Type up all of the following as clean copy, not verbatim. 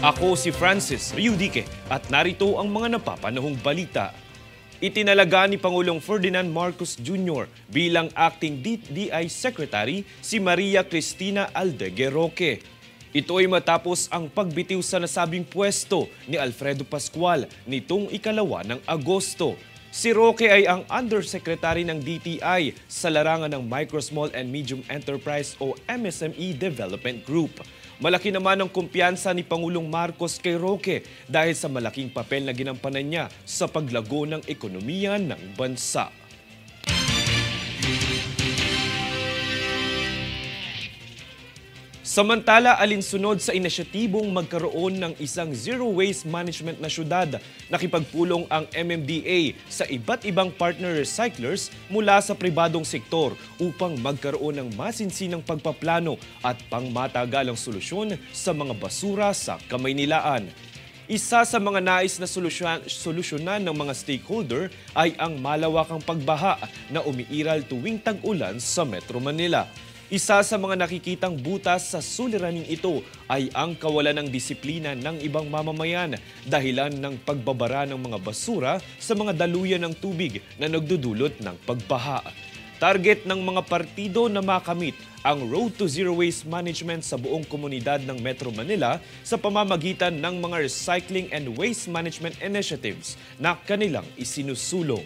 Ako si Francis Riudique at narito ang mga napapanahong balita. Itinalaga ni Pangulong Ferdinand Marcos Jr. bilang Acting DTI Secretary si Maria Cristina Aldegue Roque. Ito ay matapos ang pagbitiw sa nasabing pwesto ni Alfredo Pascual nitong ikalawa ng Agosto. Si Roque ay ang Undersecretary ng DTI sa larangan ng Micro, Small and Medium Enterprise o MSME Development Group. Malaki naman ang kumpiyansa ni Pangulong Marcos kay Roque dahil sa malaking papel na ginampanan niya sa paglago ng ekonomiya ng bansa. Samantala, alinsunod sa inisyatibong magkaroon ng isang zero waste management na syudad, nakipagpulong ang MMDA sa iba't ibang partner recyclers mula sa pribadong sektor upang magkaroon ng masinsinang pagpaplano at pangmatagalang solusyon sa mga basura sa Kamaynilaan. Isa sa mga nais na solusyonan ng mga stakeholder ay ang malawakang pagbaha na umiiral tuwing tag-ulan sa Metro Manila. Isa sa mga nakikitang butas sa suliraning ito ay ang kawalan ng disiplina ng ibang mamamayan dahilan ng pagbabara ng mga basura sa mga daluyan ng tubig na nagdudulot ng pagbaha. Target ng mga partido na makamit ang Road to Zero Waste Management sa buong komunidad ng Metro Manila sa pamamagitan ng mga recycling and waste management initiatives na kanilang isinusulong.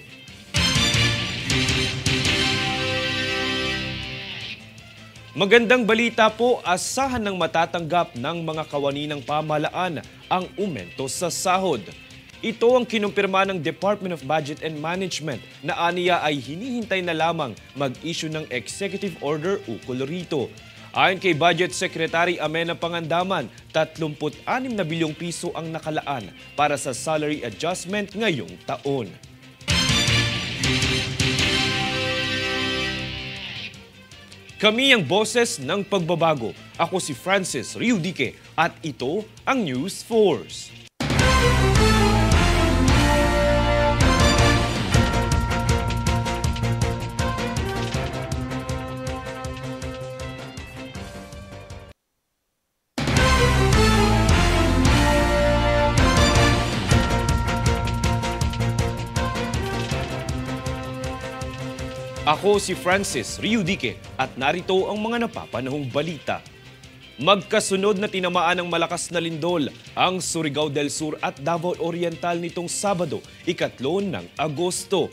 Magandang balita po, asahan ng matatanggap ng mga kawani ng pamahalaan ang umento sa sahod. Ito ang kinumpirma ng Department of Budget and Management na aniya ay hinihintay na lamang mag-issue ng executive order ukol rito. Ayon kay Budget Secretary Amenah Pangandaman, 36 na bilyong piso ang nakalaan para sa salary adjustment ngayong taon. Kami ang boses ng pagbabago. Ako si Francis Riudique at ito ang News Force. Ako si Francis Riudique at narito ang mga napapanahong balita. Magkasunod na tinamaan ng malakas na lindol ang Surigao del Sur at Davao Oriental nitong Sabado, 3 ng Agosto.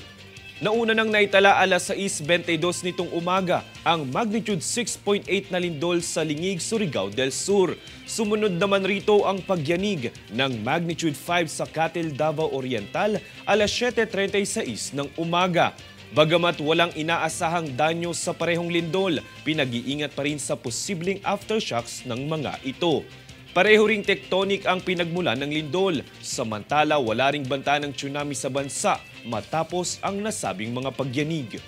Nauna nang naitala alas 6:22 nitong umaga ang magnitude 6.8 na lindol sa Lingig, Surigao del Sur. Sumunod naman rito ang pagyanig ng magnitude 5 sa Catil, Davao Oriental alas 7:36 ng umaga. Bagamat walang inaasahang danyo sa parehong lindol, pinag-iingat pa rin sa posibleng aftershocks ng mga ito. Pareho ring tectonic ang pinagmulan ng lindol, samantala wala ring banta ng tsunami sa bansa matapos ang nasabing mga pagyanig.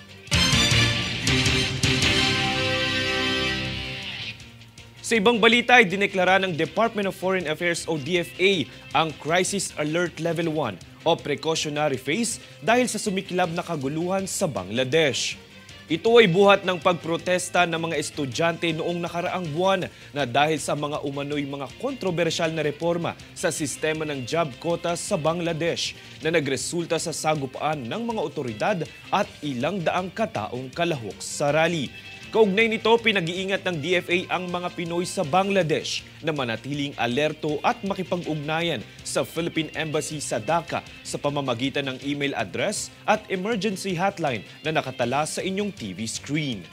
Sa ibang balita ay dineklara ng Department of Foreign Affairs o DFA ang Crisis Alert Level 1 o precautionary phase dahil sa sumiklab na kaguluhan sa Bangladesh. Ito ay buhat ng pagprotesta ng mga estudyante noong nakaraang buwan na dahil sa mga umano'y mga kontrobersyal na reforma sa sistema ng job quota sa Bangladesh na nagresulta sa sagupaan ng mga otoridad at ilang daang kataong kalahok sa rally. Kaugnay nito, pinag-iingat ng DFA ang mga Pinoy sa Bangladesh na manatiling alerto at makipag-ugnayan sa Philippine Embassy sa Dhaka sa pamamagitan ng email address at emergency hotline na nakatala sa inyong TV screen.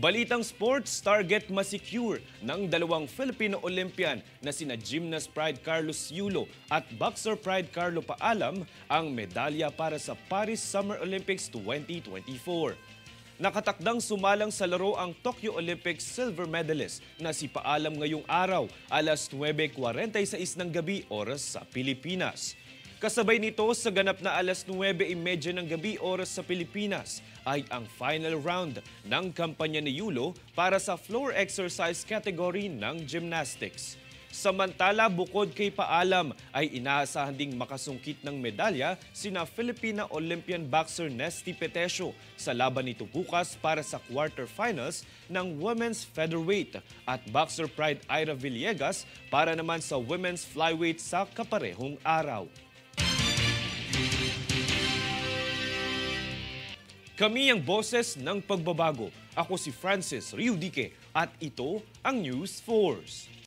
Balitang sports, target masecure ng dalawang Filipino Olympian na sina Gymnast Pride Carlos Yulo at Boxer Pride Carlo Paalam ang medalya para sa Paris Summer Olympics 2024. Nakatakdang sumalang sa laro ang Tokyo Olympics silver medalist na si Paalam ngayong araw, alas 9:46 ng gabi oras sa Pilipinas. Kasabay nito sa ganap na alas 9:30 ng gabi oras sa Pilipinas ay ang final round ng kampanya ni Yulo para sa floor exercise category ng gymnastics. Samantala, bukod kay paalam, ay inaasahan ding makasungkit ng medalya sina Filipina Olympian boxer Nesty Petesio sa laban nito bukas para sa quarterfinals ng Women's Featherweight at boxer pride Ira Villegas para naman sa Women's Flyweight sa kaparehong araw. Kami ang boses ng pagbabago. Ako si Francis Riudique at ito ang News Force.